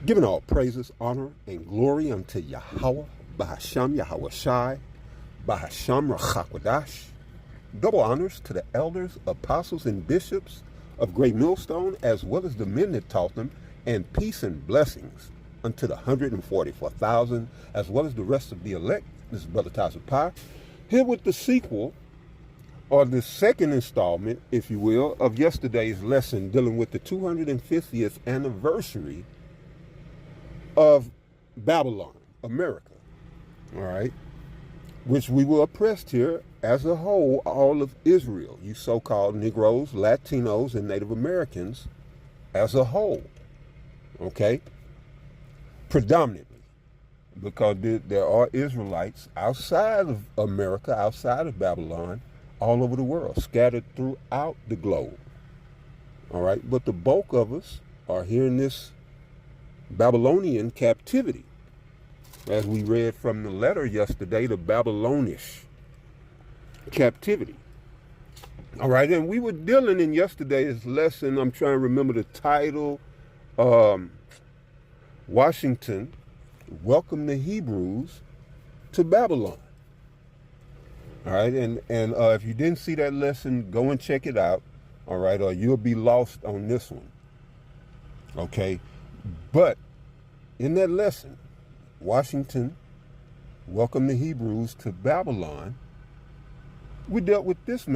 Giving all praises, honor, and glory unto Yahweh, Bahasham Yahweh Shai, Bahasham Rachakwadash. Double honors to the elders, apostles, and bishops of Great Millstone, as well as the men that taught them, and peace and blessings unto the 144,000, as well as the rest of the elect. This is Brother Taza Pai, here with the sequel, or the second installment, if you will, of yesterday's lesson dealing with the 250th anniversary of Babylon, America, all right, which we were oppressed here as a whole, all of Israel, you so-called Negroes, Latinos, and Native Americans as a whole, okay, predominantly, because there are Israelites outside of America, outside of Babylon, all over the world, scattered throughout the globe, all right, but the bulk of us are here in this Babylonian captivity, as we read from the letter yesterday, the Babylonish captivity. All right, and we were dealing in yesterday's lesson, I'm trying to remember the title, Washington, Welcome the Hebrews to Babylon. All right, and if you didn't see that lesson, go and check it out, all right, or you'll be lost on this one, okay? But in that lesson, Washington, Welcome the Hebrews to Babylon, we dealt with this,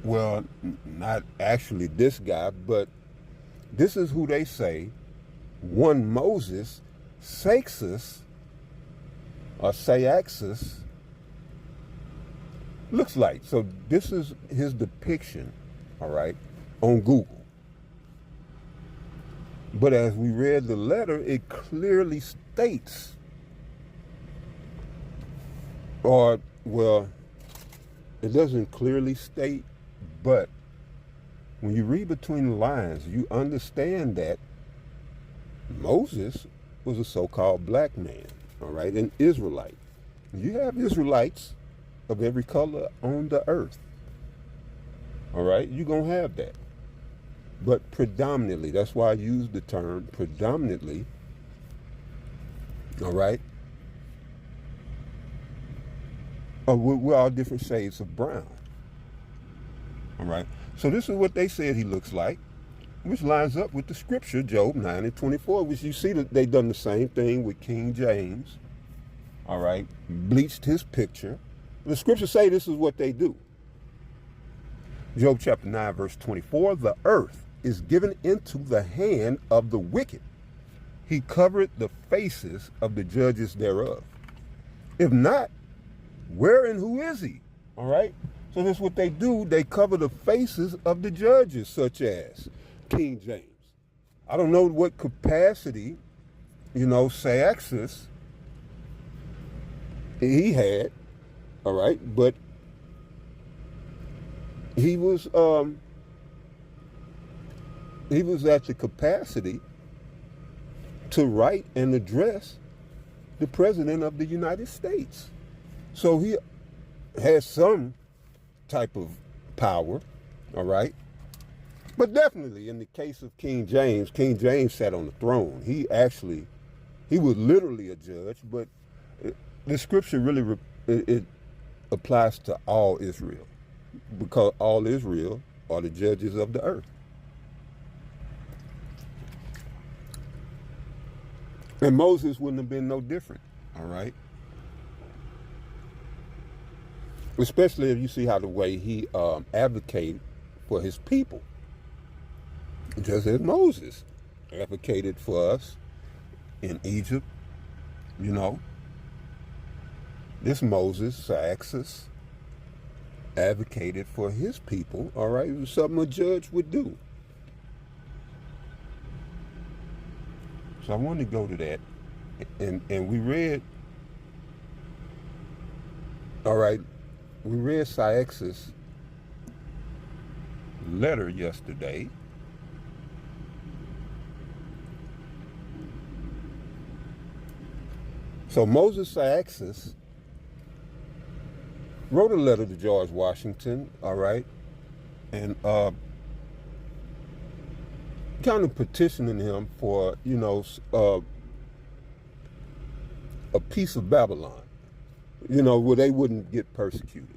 well, not actually this guy, but this is who they say one Moses, Seixas, or Seixas, looks like. So this is his depiction, all right, on Google. But as we read the letter, it clearly states, or, well, it doesn't clearly state, but when you read between the lines, you understand that Moses was a so-called black man, all right, an Israelite. You have Israelites of every color on the earth, all right? You're going to have that. But predominantly, that's why I use the term predominantly, all right? We're all different shades of brown, all right? So this is what they said he looks like, which lines up with the scripture, Job 9:24, which you see that they done the same thing with King James, all right? Bleached his picture. The scriptures say this is what they do. Job chapter 9, verse 24, the earth is given into the hand of the wicked. He covered the faces of the judges thereof. If not, where and who is he? All right? So that's what they do. They cover the faces of the judges, such as King James. I don't know what capacity, Seixas he had, all right? But he was at the capacity to write and address the President of the United States. So he has some type of power, all right? But definitely in the case of King James sat on the throne. He was literally a judge, but the scripture really, it applies to all Israel, because all Israel are the judges of the earth. And Moses wouldn't have been no different, all right? Especially if you see how the way he advocated for his people. Just as Moses advocated for us in Egypt, This Moses, Seixas, advocated for his people, all right? It was something a judge would do. So I wanted to go to that. And we read, all right, we read Seixas' letter yesterday. So Moses Seixas wrote a letter to George Washington, all right, and kind of petitioning him for, a piece of Babylon, where they wouldn't get persecuted.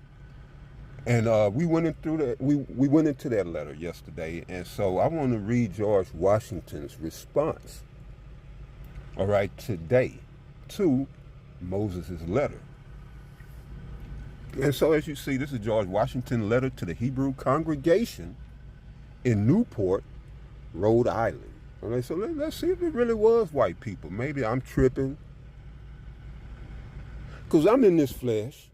And we went into that. We went into that letter yesterday, and so I want to read George Washington's response. All right, today, to Moses' letter. And so, as you see, this is George Washington's letter to the Hebrew congregation in Newport, Rhode Island. All right, so let's see if it really was white people. Maybe I'm tripping, because I'm in this flesh.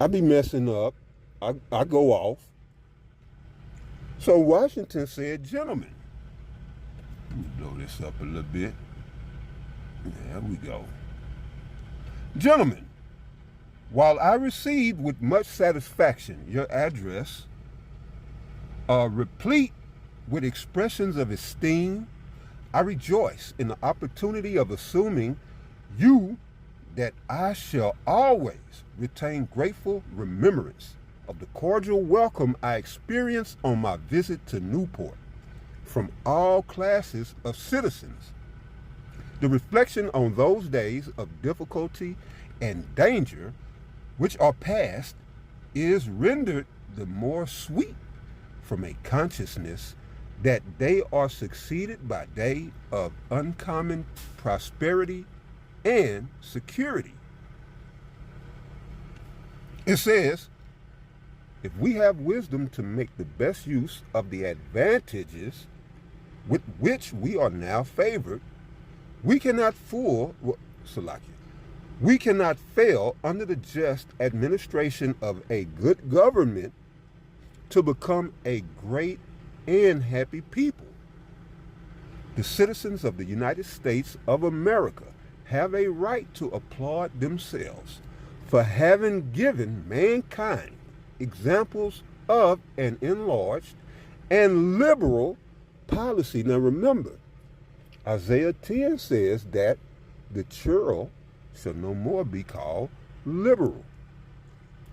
I be messing up. I go off. So Washington said, gentlemen, let me blow this up a little bit. There we go. Gentlemen, while I received with much satisfaction your address, replete with expressions of esteem, I rejoice in the opportunity of assuming you that I shall always retain grateful remembrance of the cordial welcome I experienced on my visit to Newport from all classes of citizens. The reflection on those days of difficulty and danger which are past is rendered the more sweet from a consciousness that they are succeeded by day of uncommon prosperity and security. It says, if we have wisdom to make the best use of the advantages with which we are now favored, we cannot fail under the just administration of a good government to become a great and happy people. The citizens of the United States of America have a right to applaud themselves for having given mankind examples of an enlarged and liberal policy. Now remember, Isaiah 10 says that the churl shall no more be called liberal.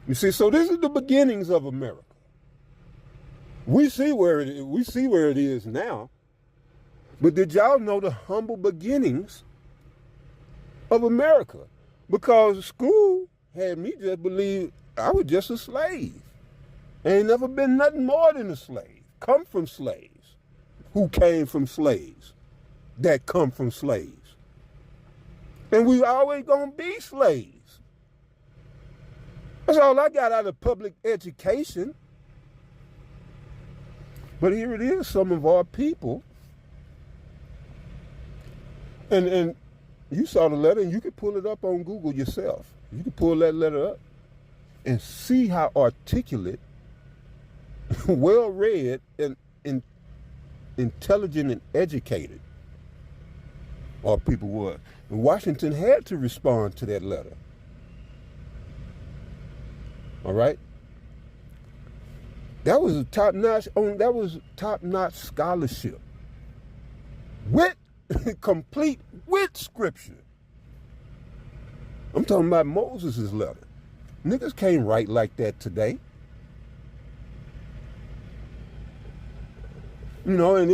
You see, so this is the beginnings of America. We see where it is now. But did y'all know the humble beginnings of America? Because school had me just believe I was just a slave. Ain't never been nothing more than a slave. Come from slaves. Who came from slaves? That come from slaves. And we always gonna be slaves. That's all I got out of public education. But here it is, some of our people. And you saw the letter, and you could pull it up on Google yourself. You could pull that letter up and see how articulate, well-read, and intelligent and educated our people were. And Washington had to respond to that letter. All right? That was top-notch scholarship. Complete with scripture. I'm talking about Moses' letter. Niggas can't write like that today. And then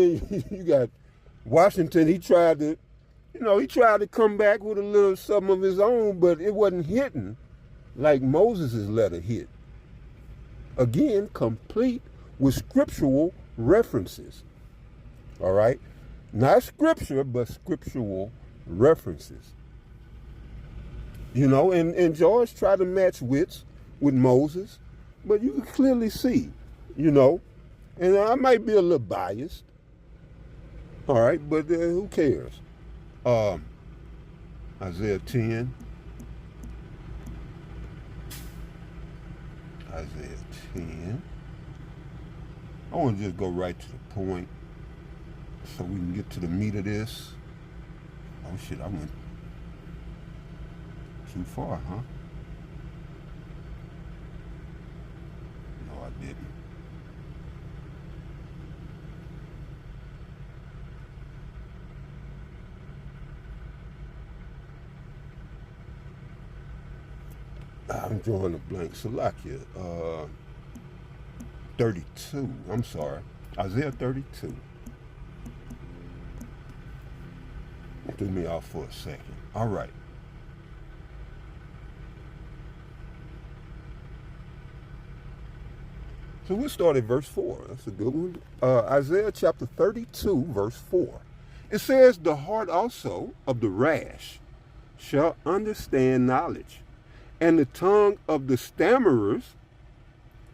you got Washington, he tried to come back with a little something of his own, but it wasn't hitting like Moses' letter hit. Again, complete with scriptural references. All right? Not scripture, but scriptural references. And George tried to match wits with Moses, but you can clearly see, and I might be a little biased. All right, but who cares? Isaiah 10. Isaiah 10. I want to just go right to the point so we can get to the meat of this. Oh shit, I went too far, huh? No, I didn't. I'm drawing a blank. Salakia. 32. I'm sorry. Isaiah 32. Threw me off for a second. All right. So we'll start at verse 4. That's a good one. Isaiah chapter 32, verse 4. It says, the heart also of the rash shall understand knowledge, and the tongue of the stammerers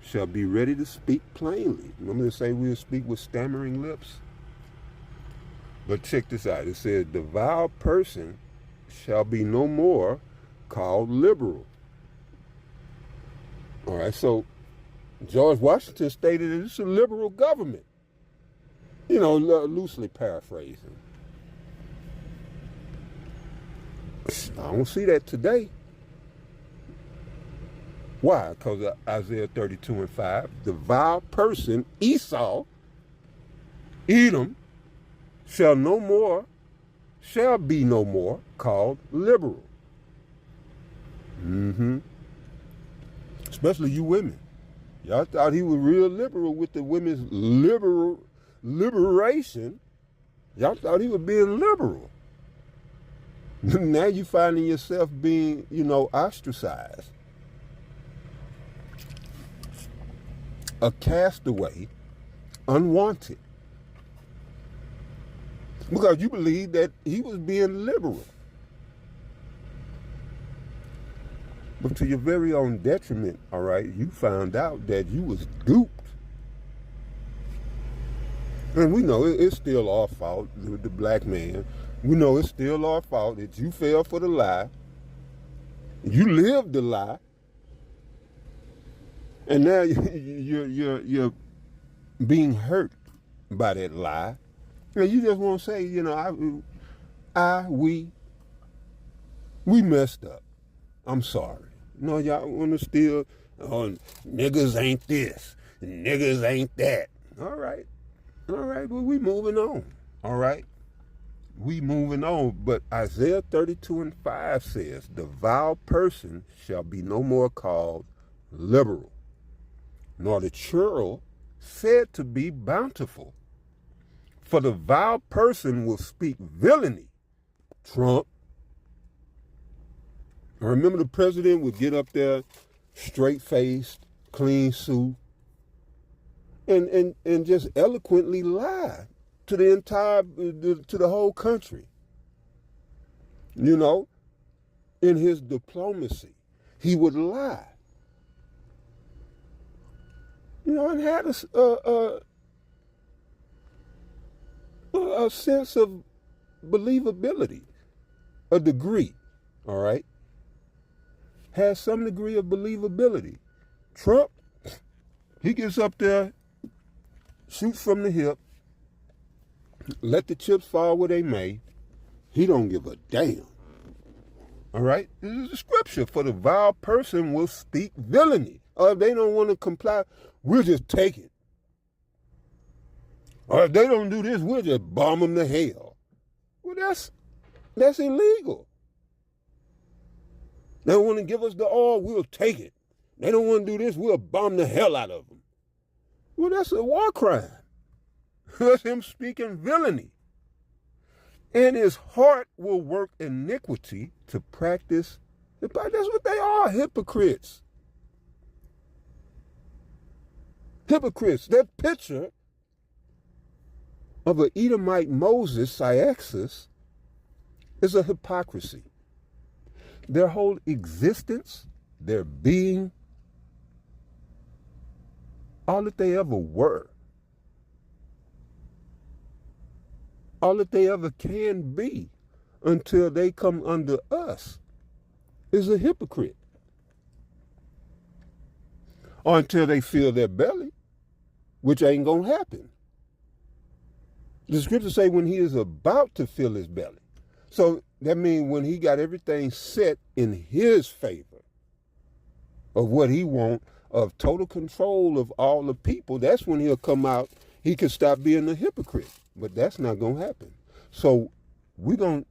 shall be ready to speak plainly. Remember to say we'll speak with stammering lips? But check this out. It says, the vile person shall be no more called liberal. All right, so George Washington stated that it's a liberal government. You know, loosely paraphrasing. I don't see that today. Why? Because of Isaiah 32 and 5, the vile person, Esau, Edom, shall be no more called liberal. Especially you women. Y'all thought he was real liberal with the women's liberation. Y'all thought he was being liberal. Now you finding yourself being, ostracized. A castaway, unwanted. Because you believe that he was being liberal. But to your very own detriment, all right, you found out that you was duped. And we know it's still our fault, the black man. We know it's still our fault that you fell for the lie. You lived the lie. And now you're being hurt by that lie. You just want to say, we messed up. I'm sorry. Y'all want to still, niggas ain't this, niggas ain't that. All right, but we moving on. All right, we moving on. But Isaiah 32 and 5 says, the vile person shall be no more called liberal, nor the churl said to be bountiful. For the vile person will speak villainy. Trump. I remember the president would get up there, straight-faced, clean suit, and just eloquently lie to the whole country. In his diplomacy, he would lie. And had a sense of believability, a degree, all right? Has some degree of believability. Trump, he gets up there, shoots from the hip, let the chips fall where they may. He don't give a damn. All right? This is a scripture. For the vile person will speak villainy. Or if they don't want to comply, we'll just take it. Or if they don't do this, we'll just bomb them to hell. Well, that's illegal. They don't want to give us the oil, we'll take it. They don't want to do this, we'll bomb the hell out of them. Well, that's a war crime. That's him speaking villainy. And his heart will work iniquity to practice. That's what they are, hypocrites. Hypocrites. That picture of an Edomite Moses, Seixas, is a hypocrisy. Their whole existence, their being, all that they ever were, all that they ever can be until they come under us is a hypocrite. Or until they fill their belly, which ain't gonna happen. The scriptures say when he is about to fill his belly. So that means when he got everything set in his favor of what he wants, of total control of all the people, that's when he'll come out. He can stop being a hypocrite. But that's not going to happen. So we're going to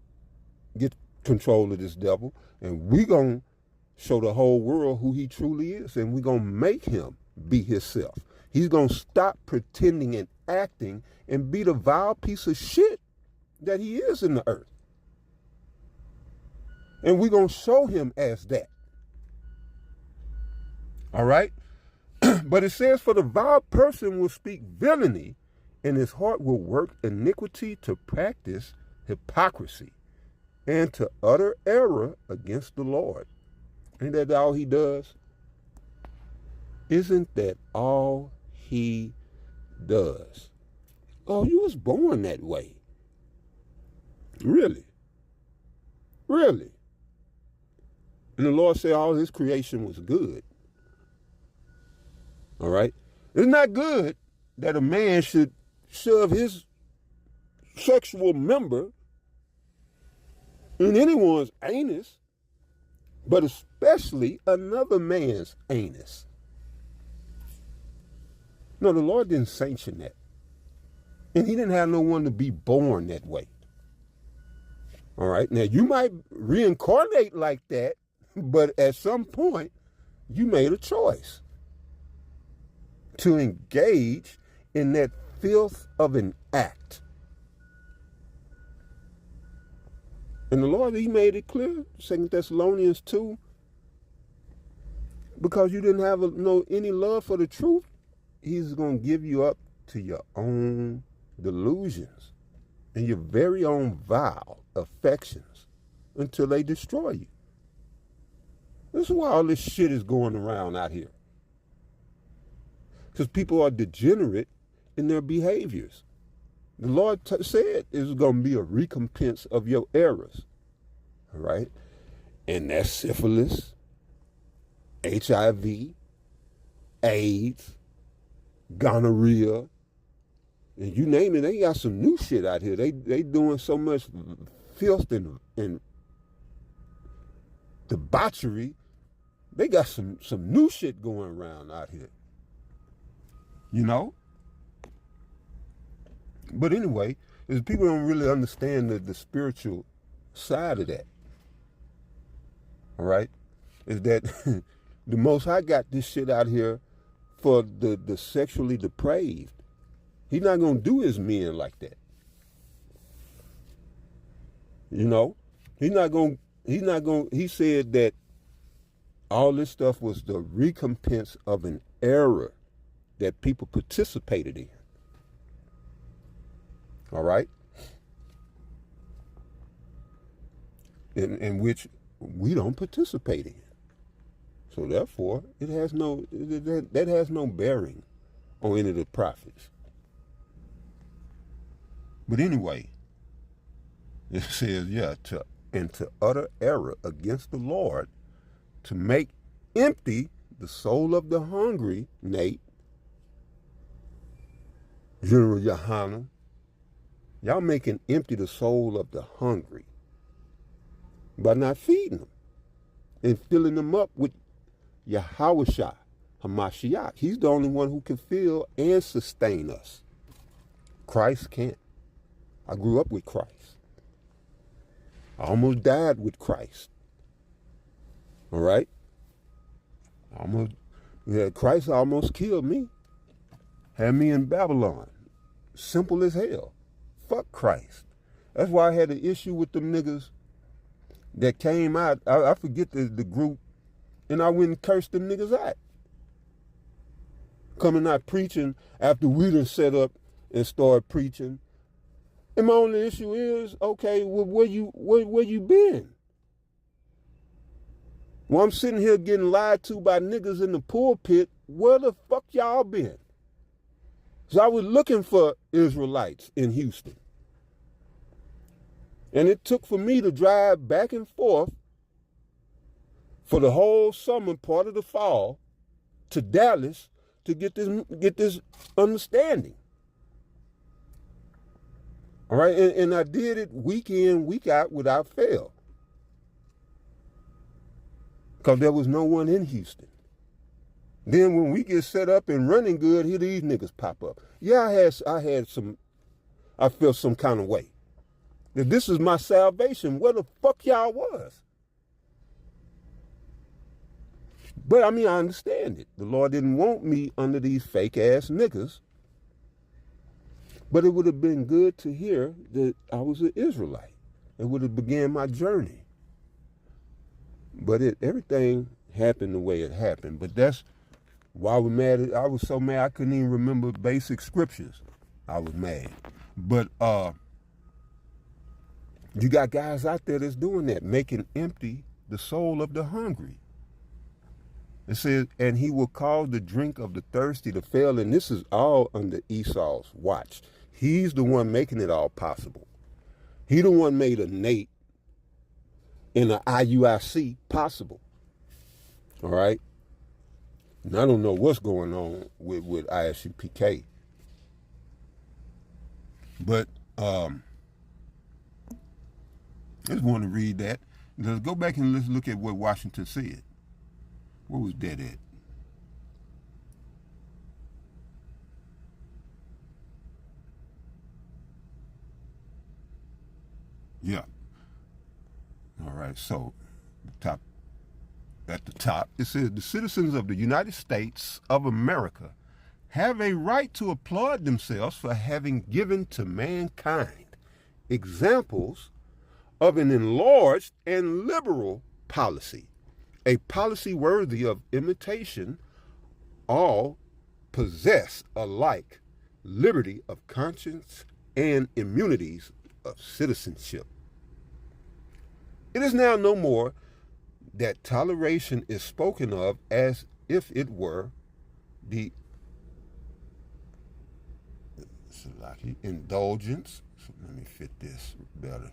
get control of this devil, and we're going to show the whole world who he truly is, and we're going to make him be himself. He's going to stop pretending and acting and be the vile piece of shit that he is in the earth. And we're going to show him as that. All right? But it says, for the vile person will speak villainy, and his heart will work iniquity to practice hypocrisy and to utter error against the Lord. Ain't that all he does? Isn't that all he does? Oh, you was born that way. Really? Really? And the Lord said all his creation was good. All right? It's not good that a man should shove his sexual member in anyone's anus, but especially another man's anus. No, the Lord didn't sanction that. And he didn't have no one to be born that way. All right? Now, you might reincarnate like that, but at some point, you made a choice to engage in that filth of an act. And the Lord, he made it clear, 2 Thessalonians 2, because you didn't have any love for the truth, he's going to give you up to your own delusions and your very own vile affections until they destroy you. This is why all this shit is going around out here. Because people are degenerate in their behaviors. The Lord said there's going to be a recompense of your errors. All right? And that's syphilis, HIV, AIDS, gonorrhea, and you name it. They got some new shit out here. They doing so much filth and debauchery. They got some new shit going around out here. You know? But anyway, is people don't really understand the spiritual side of that. All right? Is that the Most High got this shit out here for the sexually depraved. He's not going to do his men like that. You know? He said that all this stuff was the recompense of an error that people participated in. All right? In which we don't participate in. So therefore, that has no bearing on any of the prophets. But anyway, it says, to utter error against the Lord, to make empty the soul of the hungry, Nate, General Yohana, y'all making empty the soul of the hungry by not feeding them and filling them up with Yahushua, Hamashiach. He's the only one who can fill and sustain us. Christ can't. I grew up with Christ. I almost died with Christ. All right? Christ almost killed me. Had me in Babylon. Simple as hell. Fuck Christ. That's why I had an issue with them niggas that came out. I forget the group, and I went and cursed them niggas out. Coming out preaching after we done set up and started preaching. And my only issue is, okay, well, where you been? Well, I'm sitting here getting lied to by niggas in the pulpit. Where the fuck y'all been? So I was looking for Israelites in Houston. And it took for me to drive back and forth for the whole summer, part of the fall, to Dallas to get this understanding. All right, and I did it week in, week out without fail. Because there was no one in Houston. Then when we get set up and running good, here these niggas pop up. Yeah, I felt some kind of way. If this is my salvation, where the fuck y'all was? But I mean, I understand it. The Lord didn't want me under these fake ass niggas. But it would have been good to hear that I was an Israelite. It would have began my journey. But everything happened the way it happened. But that's why we're mad. I was so mad I couldn't even remember basic scriptures. I was mad. But you got guys out there that's doing that, making empty the soul of the hungry. It says, and he will cause the drink of the thirsty to fail. And this is all under Esau's watch. He's the one making it all possible. He the one made a Nate and an IUIC possible. All right? And I don't know what's going on with ISUPK. But I just want to read that. Let's go back and let's look at what Washington said. Where was that at? Yeah. All right. So, at the top, it says the citizens of the United States of America have a right to applaud themselves for having given to mankind examples of an enlarged and liberal policy, a policy worthy of imitation. All possess alike liberty of conscience and immunities of citizenship. It is now no more that toleration is spoken of as if it were the indulgence. So let me fit this better.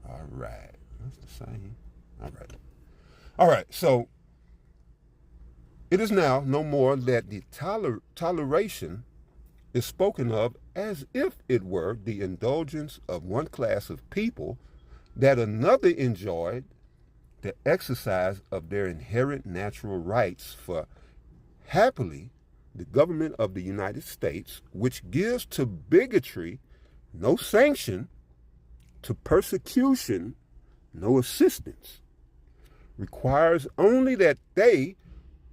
All right. That's the same. All right. All right. So it is now no more that the toleration is spoken of as if it were the indulgence of one class of people that another enjoyed the exercise of their inherent natural rights. For happily, the government of the United States, which gives to bigotry no sanction, to persecution no assistance, requires only that they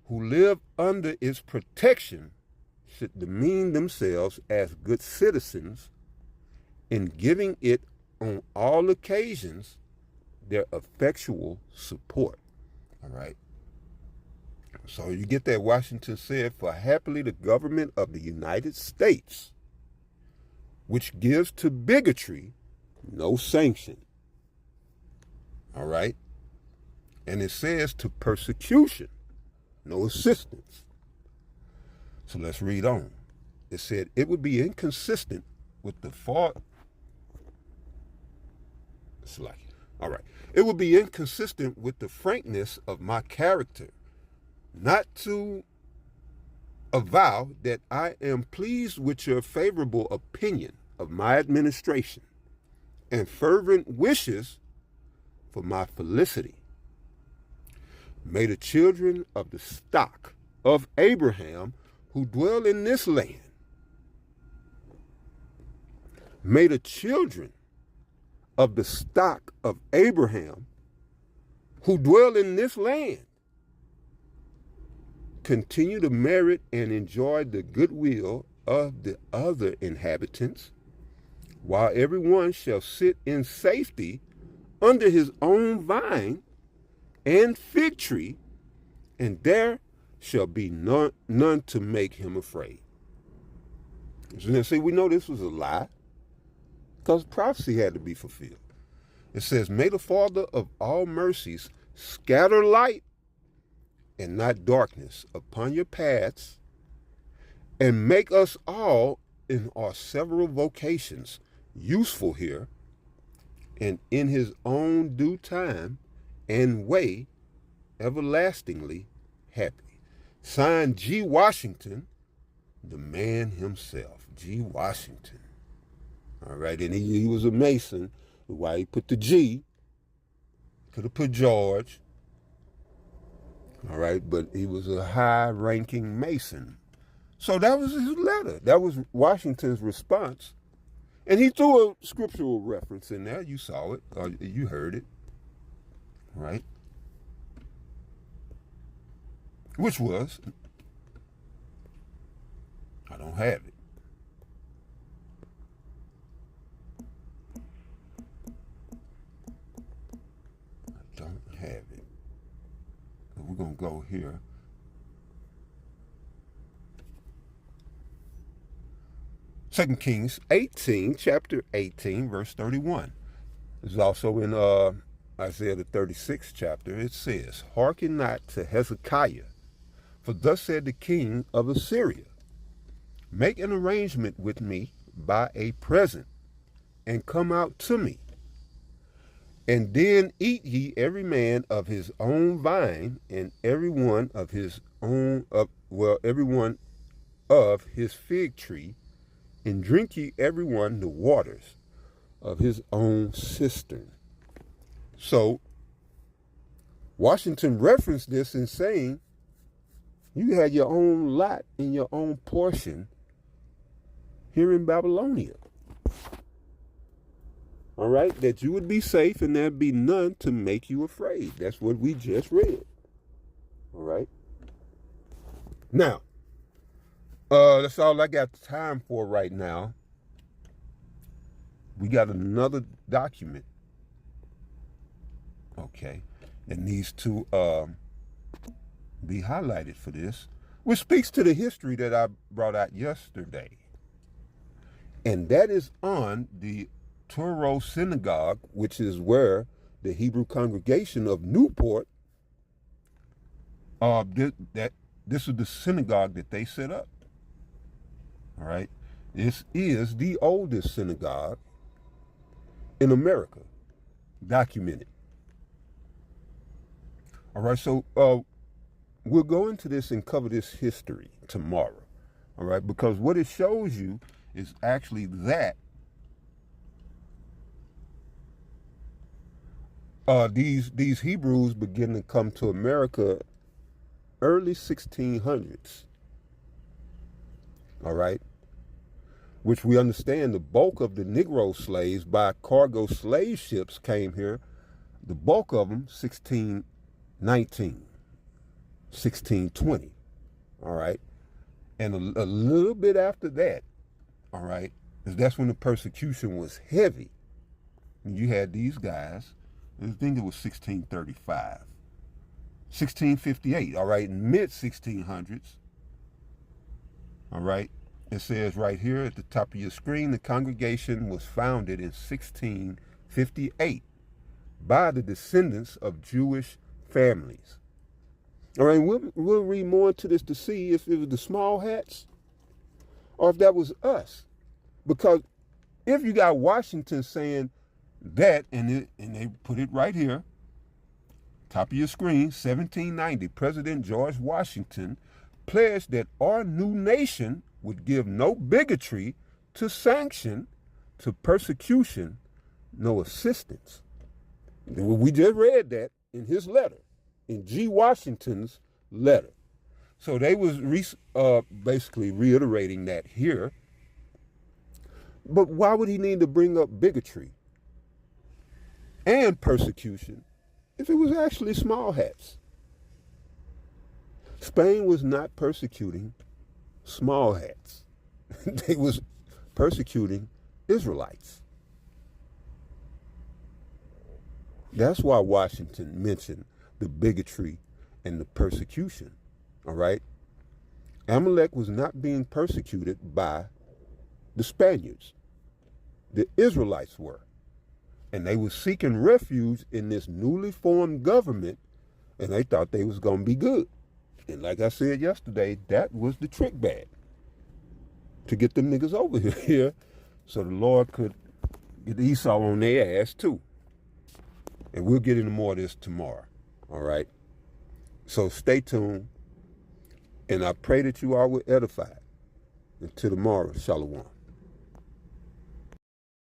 who live under its protection should demean themselves as good citizens, in giving it on all occasions their effectual support. All right. So you get that Washington said, for happily the government of the United States, which gives to bigotry no sanction. All right. And it says to persecution no assistance. So let's read on. It said it would be inconsistent with the It would be inconsistent with the frankness of my character not to avow that I am pleased with your favorable opinion of my administration and fervent wishes for my felicity. May the children of the stock of Abraham who dwell in this land, may the children of the stock of Abraham who dwell in this land continue to merit and enjoy the goodwill of the other inhabitants, while everyone shall sit in safety under his own vine and fig tree, and there shall be none to make him afraid. So see, we know this was a lie, because prophecy had to be fulfilled. It says, may the Father of all mercies scatter light and not darkness upon your paths, and make us all in our several vocations useful here, and in his own due time and way everlastingly happy. Signed, G. Washington, the man himself. G. Washington. All right, and he was a Mason. Why he put the G? Could have put George. All right, but he was a high-ranking Mason. So that was his letter. That was Washington's response. And he threw a scriptural reference in there. You saw it, or you heard it, right? Which was, I don't have it. have it. We're going to go here. Second Kings 18, chapter 18, verse 31. It's also in Isaiah the 36th chapter. It says, "Hearken not to Hezekiah, for thus said the king of Assyria, make an arrangement with me by a present, and come out to me. And then eat ye every man of his own vine, and every one of his own, every one of his fig tree, and drink ye every one the waters of his own cistern." So Washington referenced this in saying, you had your own lot and your own portion here in Babylonia. All right, that you would be safe and there'd be none to make you afraid. That's what we just read. All right. Now, that's all I got time for right now. We got another document, okay, that needs to be highlighted for this, which speaks to the history that I brought out yesterday. And that is on the Turo Synagogue, which is where the Hebrew congregation of Newport, this is the synagogue that they set up. All right. This is the oldest synagogue in America, documented. All right. So we'll go into this and cover this history tomorrow. All right. Because what it shows you is actually that these Hebrews begin to come to America early 1600s. All right. Which we understand the bulk of the Negro slaves by cargo slave ships came here. The bulk of them 1619, 1620. All right. And a little bit after that, all right, because that's when the persecution was heavy. And you had these guys, I think it was 1635, 1658, all right, in mid-1600s, all right. It says right here at the top of your screen, the congregation was founded in 1658 by the descendants of Jewish families. All right, we'll read more into this to see if it was the small hats or if that was us. Because if you got Washington saying that, and they put it right here, top of your screen, 1790, President George Washington pledged that our new nation would give no bigotry to sanction, to persecution, no assistance. We just read that in his letter, in G. Washington's letter. So they was basically reiterating that here. But why would he need to bring up bigotry and persecution if it was actually small hats? Spain was not persecuting small hats. They was persecuting Israelites. That's why Washington mentioned the bigotry and the persecution. All right. Amalek was not being persecuted by the Spaniards. The Israelites were. And they were seeking refuge in this newly formed government, and they thought they was going to be good. And like I said yesterday, that was the trick bag to get them niggas over here so the Lord could get Esau on their ass too. And we'll get into more of this tomorrow. All right. So stay tuned. And I pray that you all will edify. Until tomorrow, shalom.